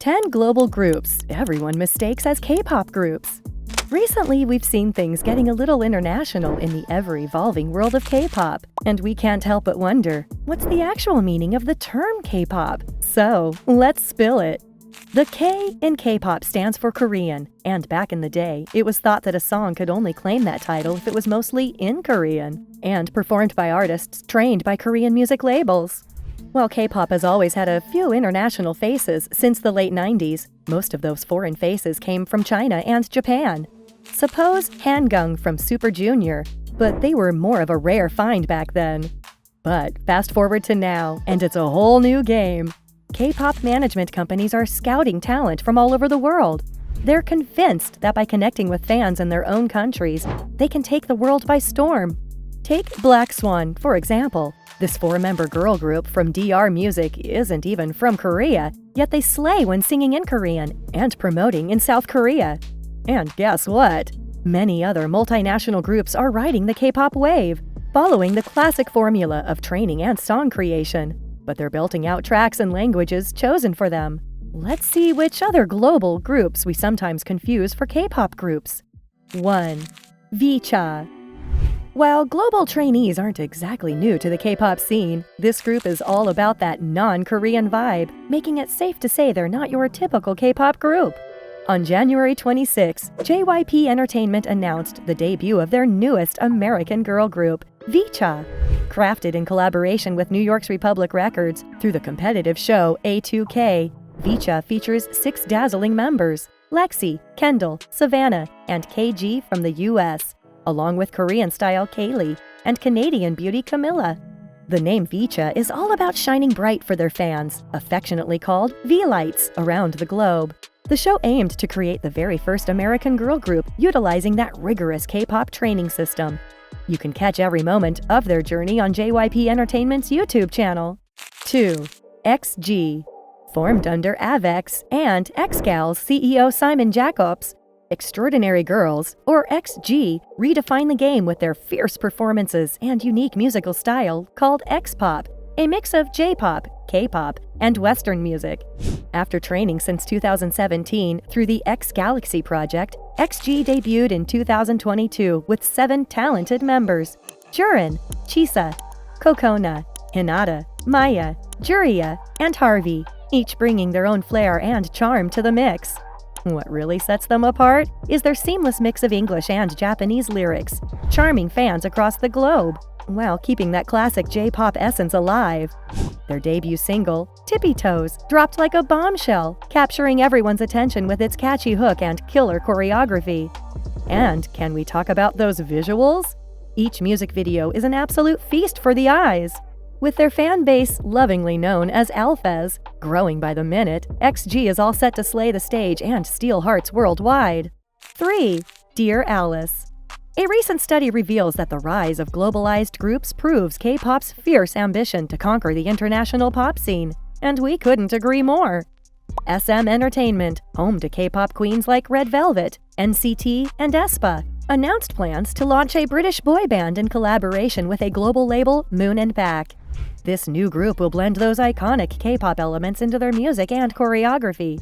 10 global groups everyone mistakes as K-pop groups. Recently, we've seen things getting a little international in the ever-evolving world of K-pop, and we can't help but wonder, what's the actual meaning of the term K-pop? So, let's spill it. The K in K-pop stands for Korean, and back in the day, it was thought that a song could only claim that title if it was mostly in Korean, and performed by artists trained by Korean music labels. While K-pop has always had a few international faces since the late 90s, most of those foreign faces came from China and Japan. Suppose Han Geng from Super Junior, but they were more of a rare find back then. But fast forward to now, and it's a whole new game. K-pop management companies are scouting talent from all over the world. They're convinced that by connecting with fans in their own countries, they can take the world by storm. Take Black Swan, for example. This 4-member girl group from DR Music isn't even from Korea, yet they slay when singing in Korean and promoting in South Korea. And guess what? Many other multinational groups are riding the K-pop wave, following the classic formula of training and song creation, but they're belting out tracks and languages chosen for them. Let's see which other global groups we sometimes confuse for K-pop groups. 1. Vicha. While global trainees aren't exactly new to the K-pop scene, this group is all about that non-Korean vibe, making it safe to say they're not your typical K-pop group. On January 26, JYP Entertainment announced the debut of their newest American girl group, Vicha. Crafted in collaboration with New York's Republic Records through the competitive show A2K, Vicha features 6 dazzling members, Lexi, Kendall, Savannah, and KG from the US, along with Korean-style Kaylee and Canadian beauty Camilla. The name Vicha is all about shining bright for their fans, affectionately called V-Lights, around the globe. The show aimed to create the very first American girl group utilizing that rigorous K-pop training system. You can catch every moment of their journey on JYP Entertainment's YouTube channel. 2. XG. Formed under Avex and X-Gal's CEO Simon Jacobs, Extraordinary Girls, or XG, redefine the game with their fierce performances and unique musical style called X-Pop, a mix of J-pop, K-pop, and Western music. After training since 2017 through the X Galaxy project, XG debuted in 2022 with 7 talented members: Jurin, Chisa, Kokona, Hinata, Maya, Juria, and Harvey, each bringing their own flair and charm to the mix. What really sets them apart is their seamless mix of English and Japanese lyrics, charming fans across the globe, while keeping that classic J-pop essence alive. Their debut single, Tippy Toes, dropped like a bombshell, capturing everyone's attention with its catchy hook and killer choreography. And can we talk about those visuals? Each music video is an absolute feast for the eyes. With their fan base lovingly known as Alphas growing by the minute, XG is all set to slay the stage and steal hearts worldwide. 3. Dear Alice. A recent study reveals that the rise of globalized groups proves K-pop's fierce ambition to conquer the international pop scene, and we couldn't agree more. SM Entertainment, home to K-pop queens like Red Velvet, NCT, and aespa, announced plans to launch a British boy band in collaboration with a global label, Moon and Back. This new group will blend those iconic K-pop elements into their music and choreography.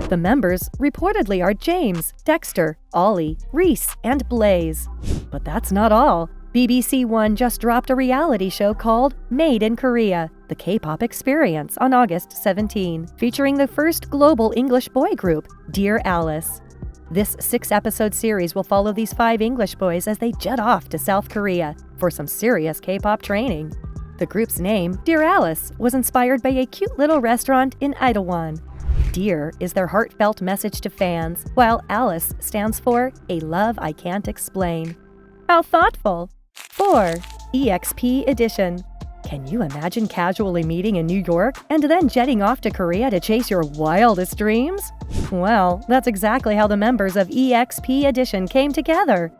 The members reportedly are James, Dexter, Ollie, Reese, and Blaze. But that's not all. BBC One just dropped a reality show called Made in Korea, The K-Pop Experience, on August 17, featuring the first global English boy group, Dear Alice. This 6-episode series will follow these 5 English boys as they jet off to South Korea for some serious K-pop training. The group's name, Dear Alice, was inspired by a cute little restaurant in Itaewon. Dear is their heartfelt message to fans, while Alice stands for A Love I Can't Explain. How thoughtful! 4. Exp Edition. Can you imagine casually meeting in New York and then jetting off to Korea to chase your wildest dreams? Well, that's exactly how the members of Exp Edition came together.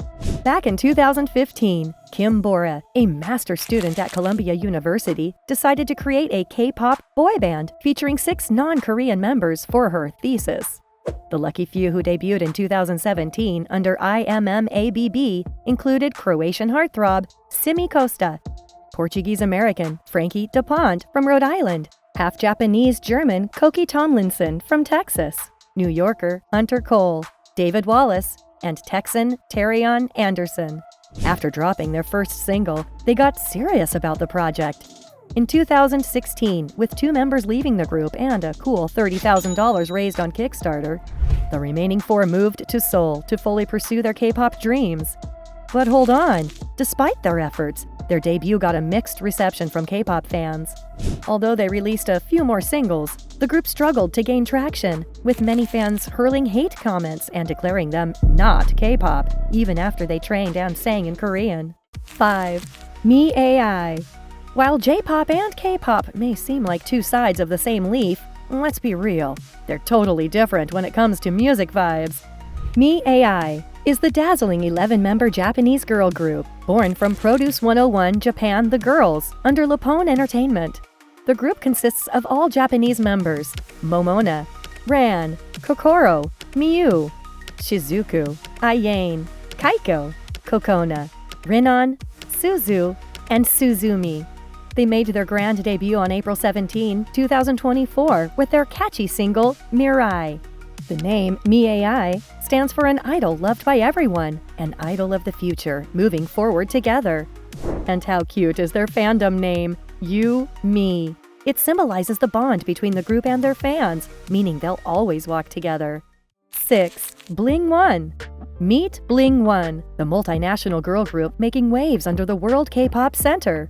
Back in 2015, Kim Bora, a master student at Columbia University, decided to create a K-pop boy band featuring 6 non-Korean members for her thesis. The lucky few who debuted in 2017 under IMMABB included Croatian heartthrob Simi Costa, Portuguese-American Frankie DuPont from Rhode Island, half Japanese-German Koki Tomlinson from Texas, New Yorker Hunter Cole, David Wallace, and Texan Terrion Anderson. After dropping their first single, they got serious about the project. In 2016, with 2 members leaving the group and a cool $30,000 raised on Kickstarter, the remaining 4 moved to Seoul to fully pursue their K-pop dreams. But hold on, despite their efforts, their debut got a mixed reception from K-pop fans. Although they released a few more singles, the group struggled to gain traction, with many fans hurling hate comments and declaring them not K-pop, even after they trained and sang in Korean. 5. Me AI. While J-pop and K-pop may seem like 2 sides of the same leaf, let's be real, they're totally different when it comes to music vibes. Me AI is the dazzling 11-member Japanese girl group, born from Produce 101 Japan The Girls under Lapone Entertainment. The group consists of all Japanese members: Momona, Ran, Kokoro, Miyu, Shizuku, Ayane, Kaiko, Kokona, Rinon, Suzu, and Suzumi. They made their grand debut on April 17, 2024 with their catchy single, Mirai. The name Me AI stands for an idol loved by everyone, an idol of the future, moving forward together. And how cute is their fandom name, You, Me. It symbolizes the bond between the group and their fans, meaning they'll always walk together. 6. BlingOne. Meet BlingOne, the multinational girl group making waves under the World K-pop Center.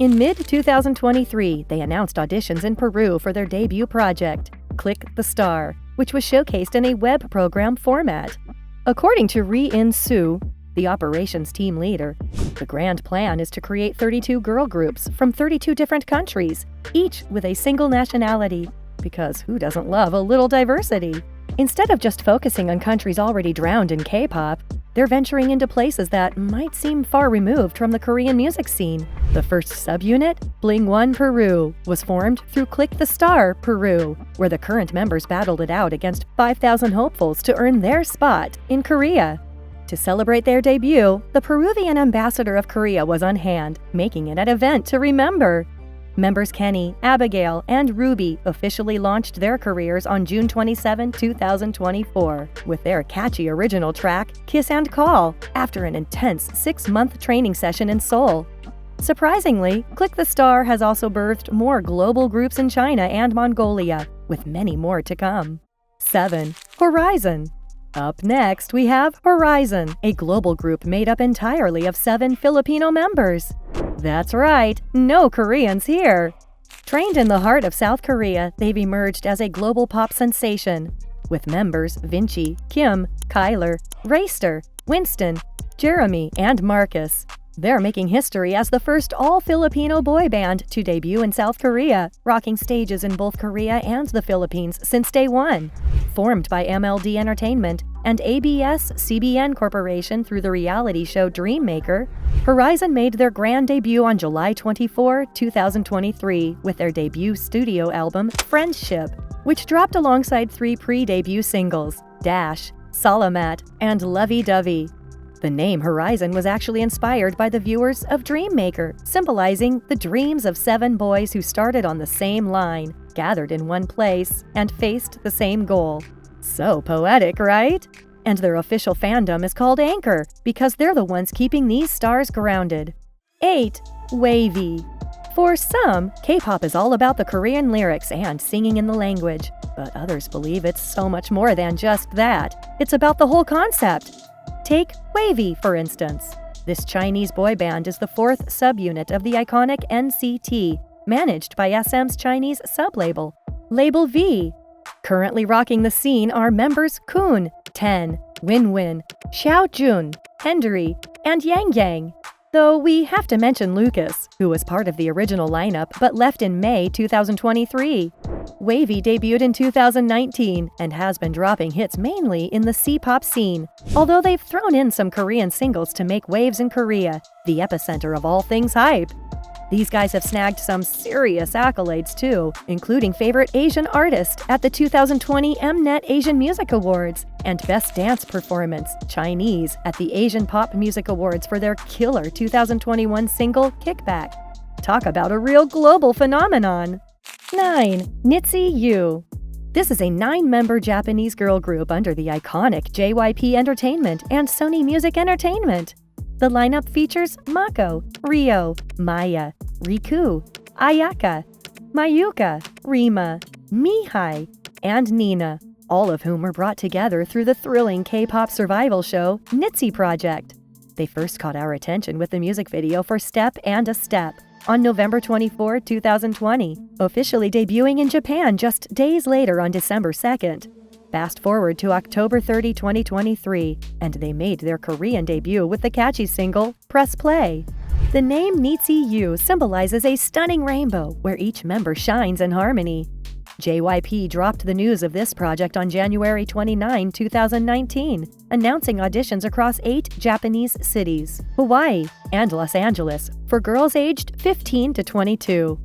In mid-2023, they announced auditions in Peru for their debut project, Click the Star, which was showcased in a web program format. According to Ri-In Soo, the operations team leader, the grand plan is to create 32 girl groups from 32 different countries, each with a single nationality, because who doesn't love a little diversity? Instead of just focusing on countries already drowned in K-pop, they're venturing into places that might seem far removed from the Korean music scene. The first subunit, BlingOne Peru, was formed through Click the Star Peru, where the current members battled it out against 5,000 hopefuls to earn their spot in Korea. To celebrate their debut, the Peruvian ambassador of Korea was on hand, making it an event to remember. Members Kenny, Abigail, and Ruby officially launched their careers on June 27, 2024, with their catchy original track, Kiss and Call, after an intense 6-month training session in Seoul. Surprisingly, Click the Star has also birthed more global groups in China and Mongolia, with many more to come. 7. Horizon. Up next, we have Horizon, a global group made up entirely of 7 Filipino members. That's right, no Koreans here. Trained in the heart of South Korea, they've emerged as a global pop sensation, with members Vinci, Kim, Kyler, Rayster, Winston, Jeremy, and Marcus. They're making history as the first all-Filipino boy band to debut in South Korea, rocking stages in both Korea and the Philippines since day one. Formed by MLD Entertainment and ABS-CBN Corporation through the reality show Dream Maker, Horizon made their grand debut on July 24, 2023 with their debut studio album, Friendship, which dropped alongside 3 pre-debut singles, Dash, Salamat, and Lovey-Dovey. The name Horizon was actually inspired by the viewers of Dream Maker, symbolizing the dreams of 7 boys who started on the same line, gathered in one place, and faced the same goal. So poetic, right? And their official fandom is called Anchor, because they're the ones keeping these stars grounded. 8. Wavy. For some, K-pop is all about the Korean lyrics and singing in the language, but others believe it's so much more than just that. It's about the whole concept. Take Wavy, for instance. This Chinese boy band is the 4th subunit of the iconic NCT, managed by SM's Chinese sublabel, Label V. Currently rocking the scene are members Kun, Ten, Win-Win, Xiaojun, Hendry, and Yang Yang. Though we have to mention Lucas, who was part of the original lineup but left in May 2023. Wavy debuted in 2019 and has been dropping hits mainly in the C-pop scene, although they've thrown in some Korean singles to make waves in Korea, the epicenter of all things hype. These guys have snagged some serious accolades too, including Favorite Asian Artist at the 2020 Mnet Asian Music Awards and Best Dance Performance, Chinese, at the Asian Pop Music Awards for their killer 2021 single, Kickback. Talk about a real global phenomenon! 9. Nitzy U. This is a 9-member Japanese girl group under the iconic JYP Entertainment and Sony Music Entertainment. The lineup features Mako, Ryo, Maya, Riku, Ayaka, Mayuka, Rima, Mihai, and Nina, all of whom were brought together through the thrilling K-pop survival show Nitzy Project. They first caught our attention with the music video for Step and a Step on November 24, 2020, officially debuting in Japan just days later on December 2nd. Fast forward to October 30, 2023, and they made their Korean debut with the catchy single, Press Play. The name Nitzy U symbolizes a stunning rainbow where each member shines in harmony. JYP dropped the news of this project on January 29, 2019, announcing auditions across 8 Japanese cities, Hawaii, and Los Angeles, for girls aged 15 to 22.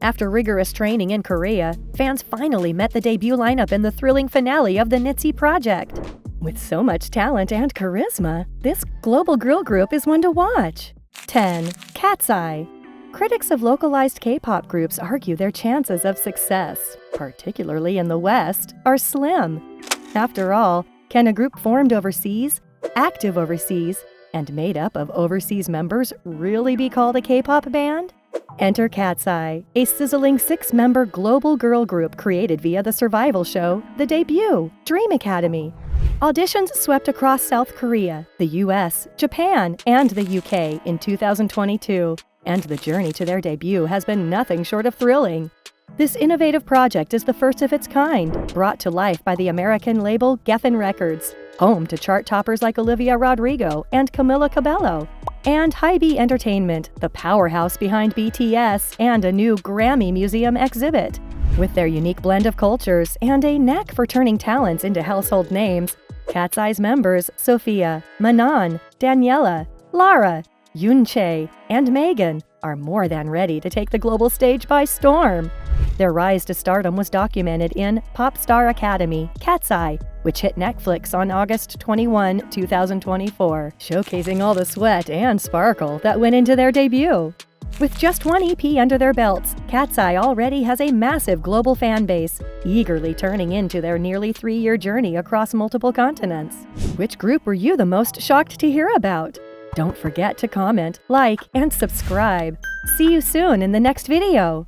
After rigorous training in Korea, fans finally met the debut lineup in the thrilling finale of the Nitzy Project. With so much talent and charisma, this global girl group is one to watch. 10. Cat's Eye. Critics of localized K-pop groups argue their chances of success, particularly in the West, are slim. After all, can a group formed overseas, active overseas, and made up of overseas members really be called a K-pop band? Enter Cat's Eye, a sizzling 6-member global girl group created via the survival show The Debut, Dream Academy. Auditions swept across South Korea, the US, Japan, and the UK in 2022, and the journey to their debut has been nothing short of thrilling. This innovative project is the first of its kind, brought to life by the American label Geffen Records, home to chart toppers like Olivia Rodrigo and Camila Cabello, and Hybe Entertainment, the powerhouse behind BTS and a new Grammy Museum exhibit. With their unique blend of cultures and a knack for turning talents into household names, Cat's Eye's members Sophia, Manon, Daniela, Lara, Yoonchae, and Megan are more than ready to take the global stage by storm. Their rise to stardom was documented in Pop Star Academy, Cat's Eye, which hit Netflix on August 21, 2024, showcasing all the sweat and sparkle that went into their debut. With just one EP under their belts, Cat's Eye already has a massive global fan base, eagerly turning into their nearly 3-year journey across multiple continents. Which group were you the most shocked to hear about? Don't forget to comment, like, and subscribe. See you soon in the next video!